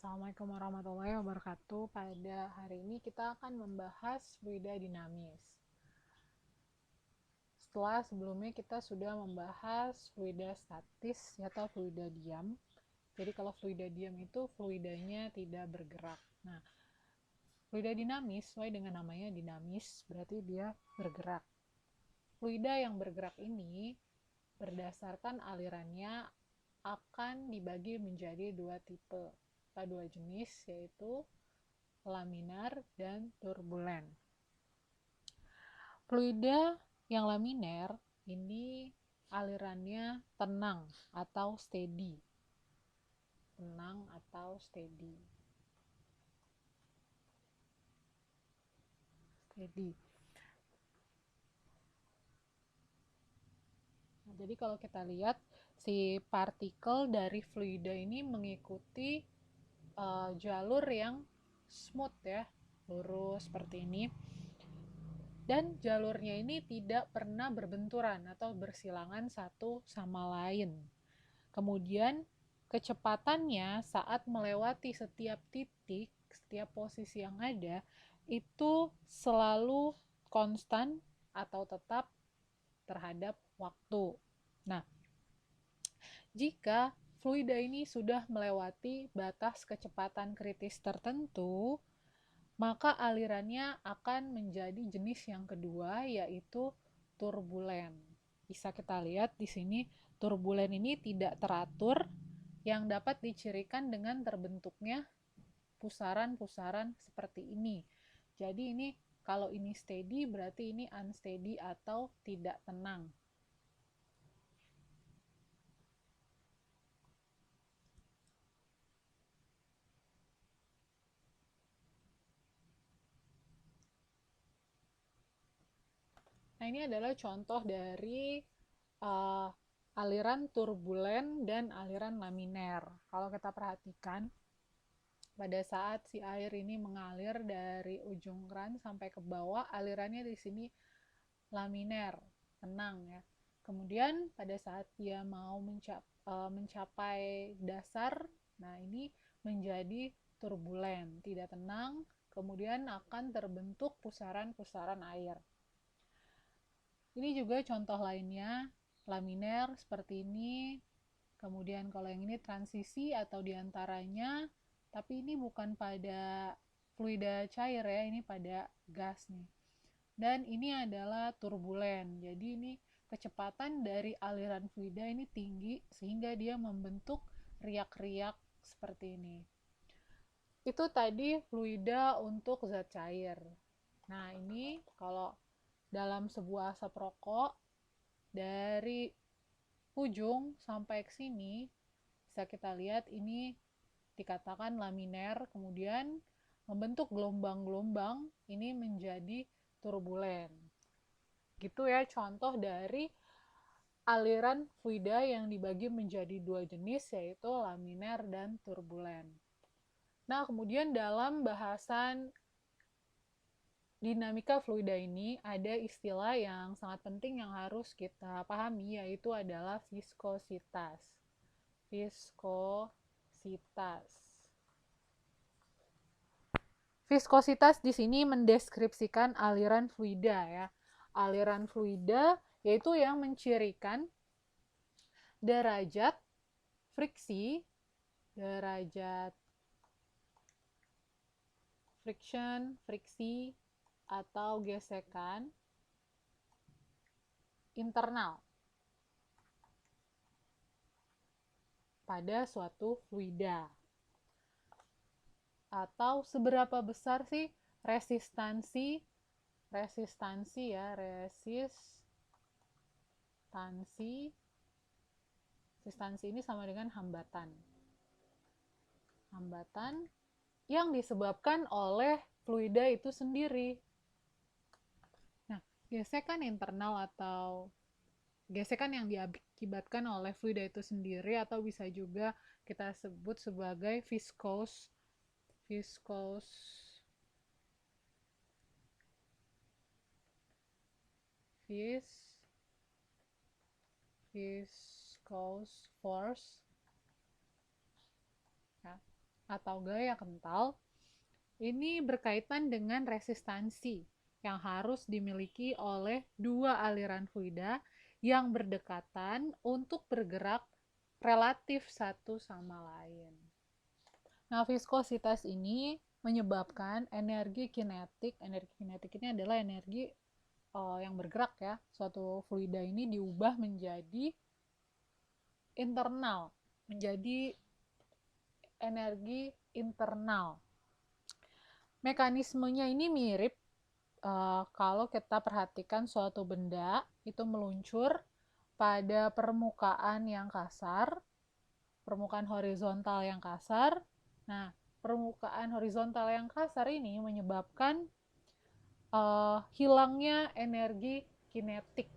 Assalamualaikum warahmatullahi wabarakatuh. Pada hari ini kita akan membahas fluida dinamis. Setelah sebelumnya kita sudah membahas fluida statis atau fluida diam. Jadi kalau fluida diam itu fluidanya tidak bergerak. Nah, fluida dinamis sesuai dengan namanya dinamis, berarti dia bergerak. Fluida yang bergerak ini berdasarkan alirannya akan dibagi menjadi dua tipe. Dua jenis, yaitu laminar dan turbulen. Fluida yang laminer ini alirannya tenang atau steady. Tenang atau steady. Steady. Nah, jadi kalau kita lihat si partikel dari fluida ini mengikuti jalur yang smooth ya, lurus seperti ini. Dan jalurnya ini tidak pernah berbenturan atau bersilangan satu sama lain. Kemudian kecepatannya saat melewati setiap titik, setiap posisi yang ada, itu selalu konstan atau tetap terhadap waktu. Nah, jika fluida ini sudah melewati batas kecepatan kritis tertentu, maka alirannya akan menjadi jenis yang kedua, yaitu turbulen. Bisa kita lihat di sini, turbulen ini tidak teratur, yang dapat dicirikan dengan terbentuknya pusaran-pusaran seperti ini. Jadi ini kalau ini steady berarti ini unsteady atau tidak tenang. Nah, ini adalah contoh dari aliran turbulen dan aliran laminer. Kalau kita perhatikan, pada saat si air ini mengalir dari ujung keran sampai ke bawah, alirannya di sini laminer, tenang ya. Kemudian pada saat dia mau mencapai dasar, nah ini menjadi turbulen, tidak tenang, kemudian akan terbentuk pusaran-pusaran air. Ini juga contoh lainnya, laminer seperti ini. Kemudian kalau yang ini transisi atau diantaranya, tapi ini bukan pada fluida cair ya, ini pada gas nih. Dan ini adalah turbulen, jadi ini kecepatan dari aliran fluida ini tinggi sehingga dia membentuk riak-riak seperti ini. Itu tadi fluida untuk zat cair. Nah, ini kalau dalam sebuah asap rokok dari ujung sampai ke sini bisa kita lihat ini dikatakan laminer, kemudian membentuk gelombang-gelombang, ini menjadi turbulen. Gitu ya contoh dari aliran fluida yang dibagi menjadi dua jenis, yaitu laminer dan turbulen. Nah, kemudian dalam bahasan dinamika fluida ini ada istilah yang sangat penting yang harus kita pahami, yaitu adalah viskositas. Viskositas. Viskositas di sini mendeskripsikan aliran fluida ya. Aliran fluida yaitu yang mencirikan derajat friksi, derajat friction, friksi atau gesekan internal pada suatu fluida. Atau seberapa besar sih resistansi ini sama dengan hambatan yang disebabkan oleh fluida itu sendiri. Nah, gesekan internal atau gesekan yang diakibatkan oleh fluida itu sendiri, atau bisa juga kita sebut sebagai viscous force ya, atau gaya kental ini berkaitan dengan resistansi yang harus dimiliki oleh dua aliran fluida yang berdekatan untuk bergerak relatif satu sama lain. Nah, viskositas ini menyebabkan energi kinetik. Energi kinetik ini adalah energi yang bergerak ya. Suatu fluida ini diubah menjadi internal, menjadi energi internal. Mekanismenya ini mirip kalau kita perhatikan suatu benda itu meluncur pada permukaan yang kasar, permukaan horizontal yang kasar. Nah, permukaan horizontal yang kasar ini menyebabkan hilangnya energi kinetik,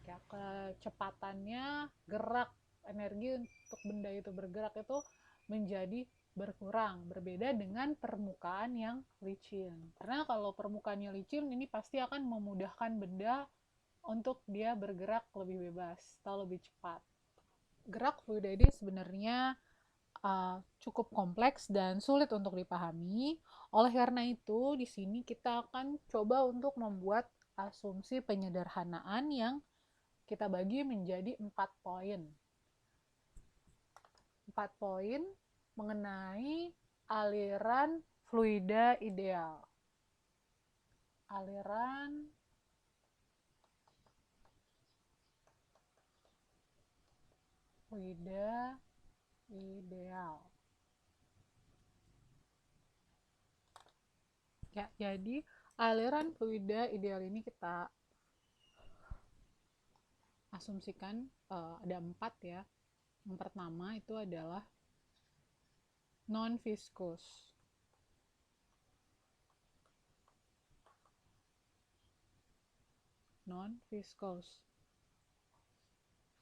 ya, kecepatannya gerak, energi untuk benda itu bergerak itu menjadi berkurang, berbeda dengan permukaan yang licin. Karena kalau permukaannya licin ini pasti akan memudahkan benda untuk dia bergerak lebih bebas atau lebih cepat. Gerak fluida ini sebenarnya cukup kompleks dan sulit untuk dipahami. Oleh karena itu, di sini kita akan coba untuk membuat asumsi penyederhanaan yang kita bagi menjadi 4 poin. 4 poin mengenai aliran fluida ideal. Aliran fluida ideal. Ya, jadi aliran fluida ideal ini kita asumsikan ada 4 ya. Yang pertama itu adalah non-viscous. Non-viscous.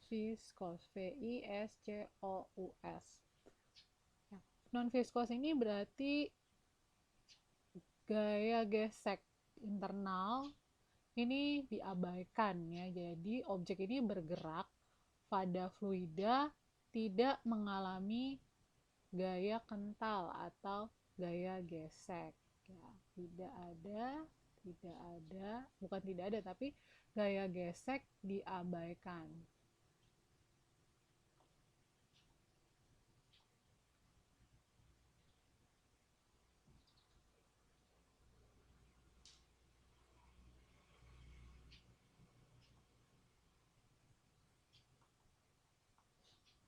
Viscous, V-I-S-C-O-U-S. Ya. Non-viscous ini berarti gaya gesek internal ini diabaikan ya. Jadi objek ini bergerak pada fluida tidak mengalami gaya kental atau gaya gesek ya. Bukan tidak ada tapi gaya gesek diabaikan.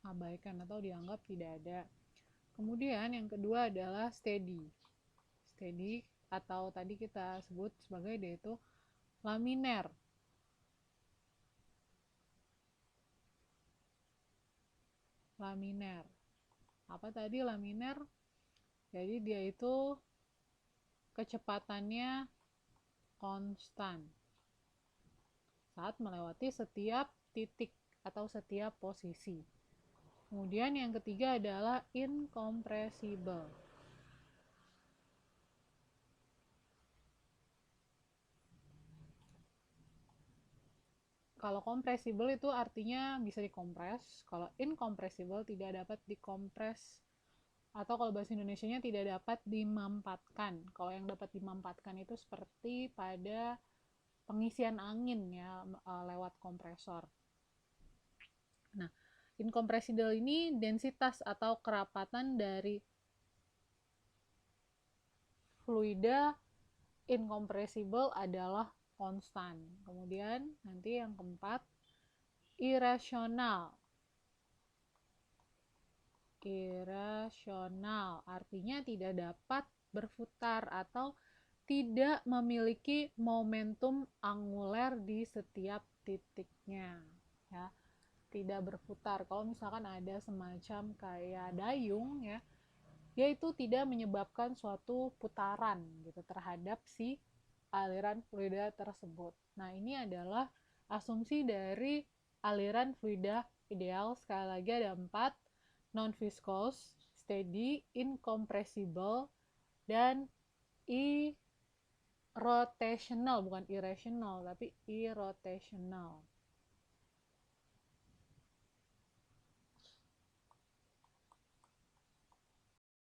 Abaikan atau dianggap tidak ada. Kemudian yang kedua adalah steady. Steady atau tadi kita sebut sebagai yaitu laminer. Laminer. Apa tadi laminer? Jadi dia itu kecepatannya konstan saat melewati setiap titik atau setiap posisi. Kemudian yang ketiga adalah incompressible. Kalau compressible itu artinya bisa dikompres, kalau incompressible tidak dapat dikompres, atau kalau bahasa Indonesianya tidak dapat dimampatkan. Kalau yang dapat dimampatkan itu seperti pada pengisian angin ya lewat kompresor. Nah, incompressible ini densitas atau kerapatan dari fluida incompressible adalah konstan. Kemudian nanti yang keempat, irasional. Irasional artinya tidak dapat berputar atau tidak memiliki momentum anguler di setiap titiknya ya. Tidak berputar. Kalau misalkan ada semacam kayak dayung ya, yaitu tidak menyebabkan suatu putaran gitu terhadap si aliran fluida tersebut. Nah, ini adalah asumsi dari aliran fluida ideal. Sekali lagi ada 4, non-viscous, steady, incompressible, dan irrotational, bukan irrational, tapi irrotational.